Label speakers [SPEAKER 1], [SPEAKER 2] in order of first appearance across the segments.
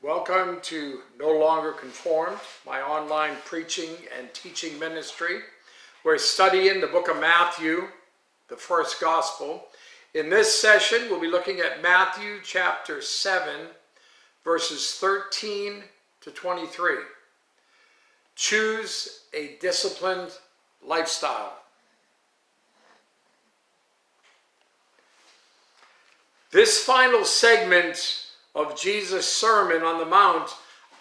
[SPEAKER 1] Welcome to No Longer Conformed, my online preaching and teaching ministry. We're studying the book of Matthew, the first gospel. In this session, we'll be looking at Matthew chapter 7, verses 13 to 23. Choose a disciplined lifestyle. This final segment of Jesus' Sermon on the Mount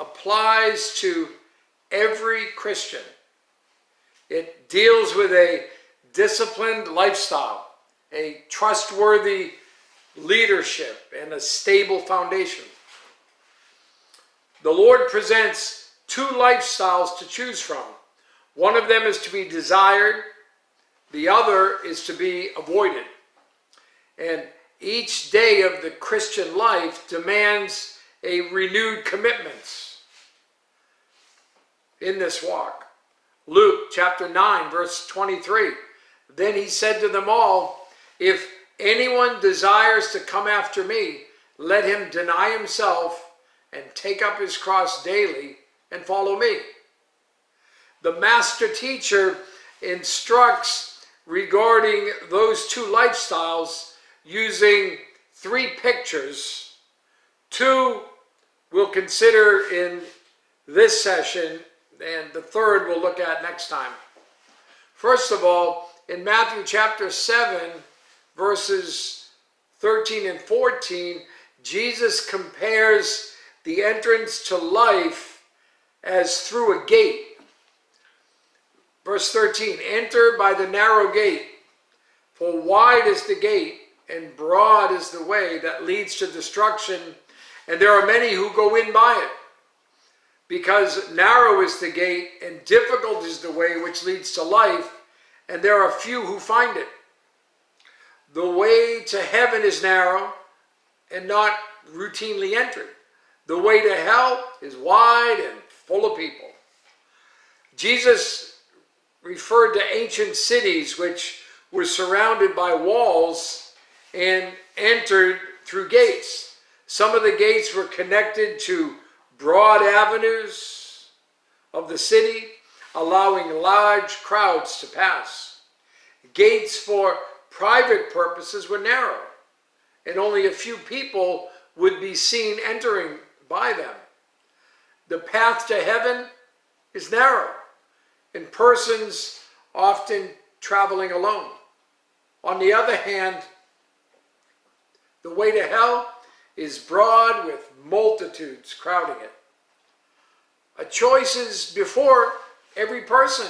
[SPEAKER 1] applies to every Christian. It deals with a disciplined lifestyle, a trustworthy leadership, and a stable foundation. The Lord presents two lifestyles to choose from. One of them is to be desired, the other is to be avoided. And each day of the Christian life demands a renewed commitment in this walk. Luke chapter 9, verse 23. Then he said to them all, "If anyone desires to come after me, let him deny himself and take up his cross daily and follow me." The master teacher instructs regarding those two lifestyles using three pictures. Two we'll consider in this session, and the third we'll look at next time. First of all, in Matthew chapter 7, verses 13 and 14, Jesus compares the entrance to life as through a gate. Verse 13, "Enter by the narrow gate, for wide is the gate, and broad is the way that leads to destruction, and there are many who go in by it. Because narrow is the gate, and difficult is the way which leads to life, and there are few who find it. The way to heaven is narrow, and not routinely entered. The way to hell is wide and full of people." Jesus referred to ancient cities which were surrounded by walls and entered through gates. Some of the gates were connected to broad avenues of the city, allowing large crowds to pass. Gates for private purposes were narrow, and only a few people would be seen entering by them. The path to heaven is narrow, and persons often traveling alone. On the other hand, the way to hell is broad with multitudes crowding it. A choice is before every person.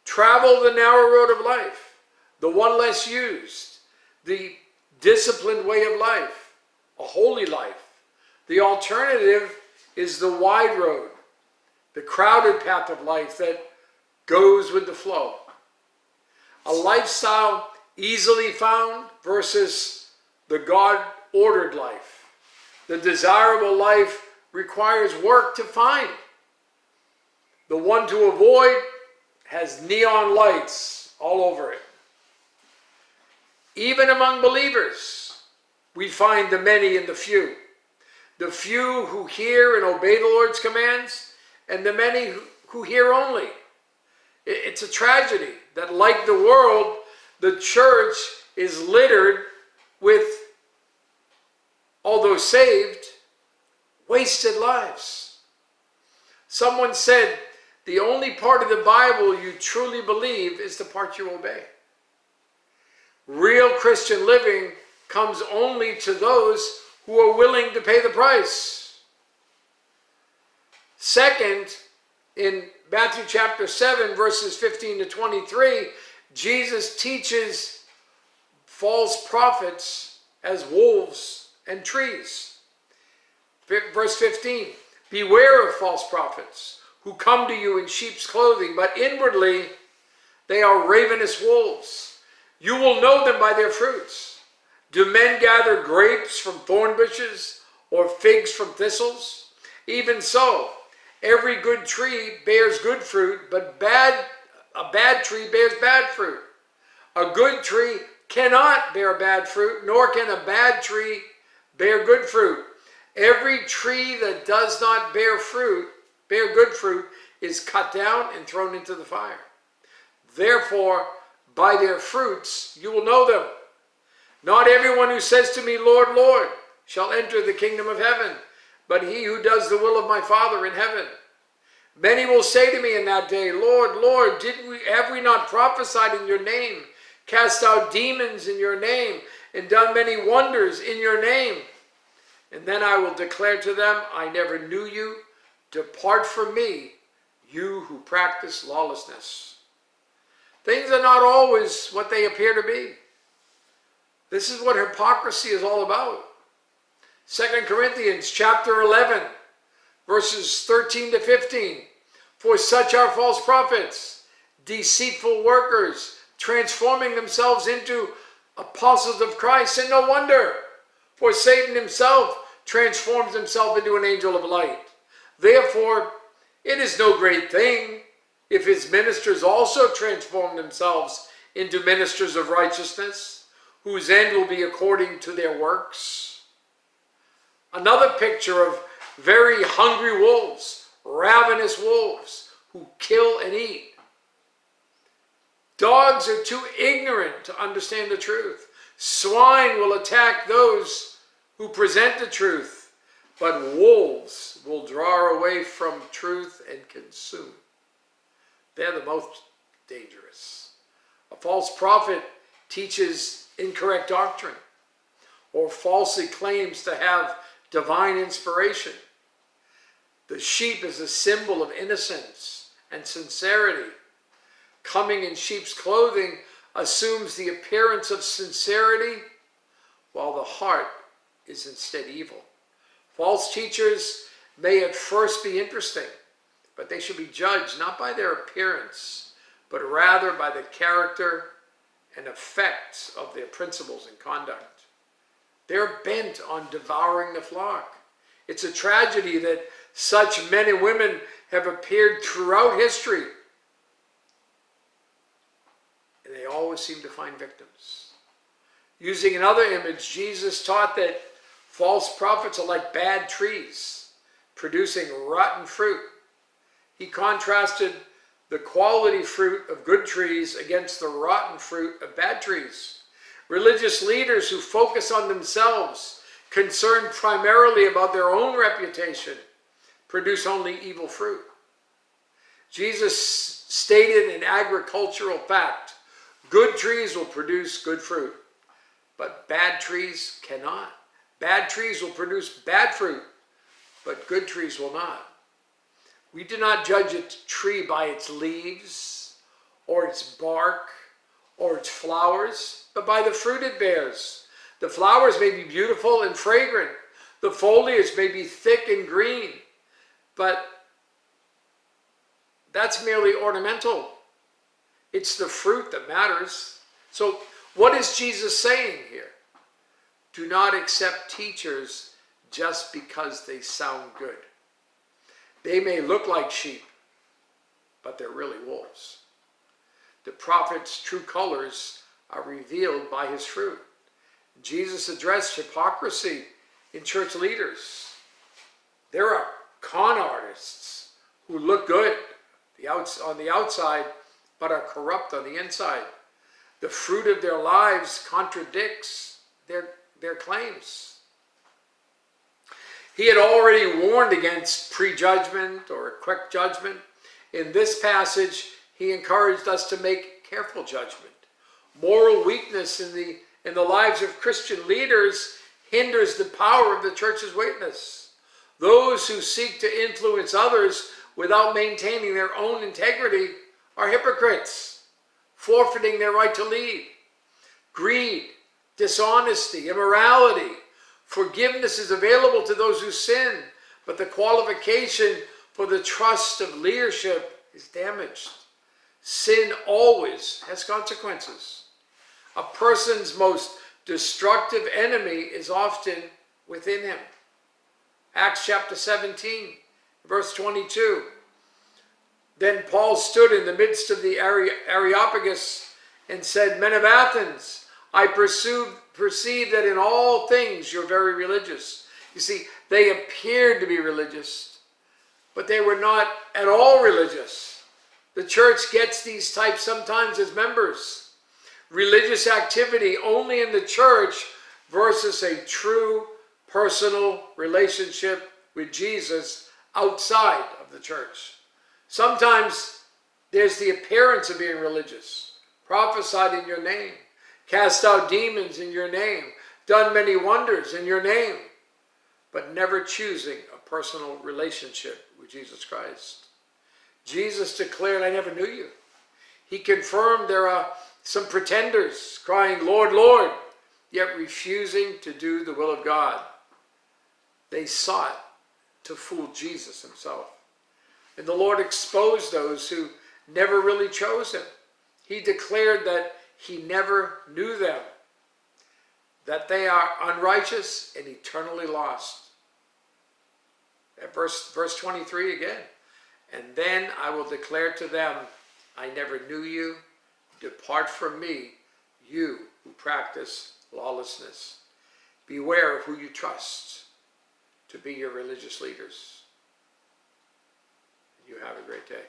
[SPEAKER 1] Travel the narrow road of life, the one less used, the disciplined way of life, a holy life. The alternative is the wide road, the crowded path of life that goes with the flow. A lifestyle easily found versus the God-ordered life. The desirable life requires work to find. The one to avoid has neon lights all over it. Even among believers, we find the many and the few. The few who hear and obey the Lord's commands, and the many who hear only. It's a tragedy that, like the world, the church is littered with, although saved, wasted lives. Someone said, the only part of the Bible you truly believe is the part you obey. Real Christian living comes only to those who are willing to pay the price. Second, in Matthew chapter 7, verses 15 to 23, Jesus teaches false prophets as wolves and trees. Verse 15, "Beware of false prophets who come to you in sheep's clothing, but inwardly they are ravenous wolves. You will know them by their fruits. Do men gather grapes from thorn bushes or figs from thistles? Even so, every good tree bears good fruit, but a bad tree bears bad fruit. A good tree cannot bear bad fruit, nor can a bad tree bear good fruit. Every tree that does not bear good fruit, is cut down and thrown into the fire. Therefore, by their fruits you will know them. Not everyone who says to me, Lord, Lord, shall enter the kingdom of heaven, but he who does the will of my Father in heaven. Many will say to me in that day, Lord, Lord, have we not prophesied in your name, cast out demons in your name, and done many wonders in your name? And then I will declare to them, I never knew you. Depart from me, you who practice lawlessness. Things are not always what they appear to be. This is what hypocrisy is all about. 2 Corinthians chapter 11, verses 13 to 15. For such are false prophets, deceitful workers, transforming themselves into apostles of Christ. And no wonder, for Satan himself transforms himself into an angel of light. Therefore, it is no great thing if his ministers also transform themselves into ministers of righteousness, whose end will be according to their works. Another picture of very hungry wolves, ravenous wolves, who kill and eat. Dogs are too ignorant to understand the truth. Swine will attack those who present the truth, but wolves will draw away from truth and consume. They're the most dangerous. A false prophet teaches incorrect doctrine or falsely claims to have divine inspiration. The sheep is a symbol of innocence and sincerity. Coming in sheep's clothing assumes the appearance of sincerity, while the heart is instead evil. False teachers may at first be interesting, but they should be judged not by their appearance, but rather by the character and effects of their principles and conduct. They're bent on devouring the flock. It's a tragedy that such men and women have appeared throughout history, and they always seem to find victims. Using another image, Jesus taught that false prophets are like bad trees, producing rotten fruit. He contrasted the quality fruit of good trees against the rotten fruit of bad trees. Religious leaders who focus on themselves, concerned primarily about their own reputation, produce only evil fruit. Jesus stated an agricultural fact: good trees will produce good fruit, but bad trees cannot. Bad trees will produce bad fruit, but good trees will not. We do not judge a tree by its leaves, or its bark, or its flowers, but by the fruit it bears. The flowers may be beautiful and fragrant. The foliage may be thick and green, but that's merely ornamental. It's the fruit that matters. So what is Jesus saying here? Do not accept teachers just because they sound good. They may look like sheep, but they're really wolves. The prophet's true colors are revealed by his fruit. Jesus addressed hypocrisy in church leaders. There are con artists who look good on the outside, but are corrupt on the inside. The fruit of their lives contradicts their claims. He had already warned against prejudgment or quick judgment. In this passage, he encouraged us to make careful judgment. Moral weakness in the lives of Christian leaders hinders the power of the church's witness. Those who seek to influence others without maintaining their own integrity are hypocrites, forfeiting their right to lead. Greed, dishonesty, immorality. Forgiveness is available to those who sin, but the qualification for the trust of leadership is damaged. Sin always has consequences. A person's most destructive enemy is often within him. Acts chapter 17, verse 22. Then Paul stood in the midst of the Areopagus and said, Men of Athens, I perceive that in all things you're very religious. You see, they appeared to be religious, but they were not at all religious. The church gets these types sometimes as members. Religious activity only in the church versus a true personal relationship with Jesus outside of the church. Sometimes there's the appearance of being religious, prophesied in your name, cast out demons in your name, done many wonders in your name, but never choosing a personal relationship with Jesus Christ. Jesus declared, I never knew you. He confirmed there are some pretenders crying, Lord, Lord, yet refusing to do the will of God. They sought to fool Jesus himself. And the Lord exposed those who never really chose him. He declared that he never knew them, that they are unrighteous and eternally lost. At verse 23 again. And then I will declare to them, I never knew you. Depart from me, you who practice lawlessness. Beware of who you trust to be your religious leaders. You have a great day.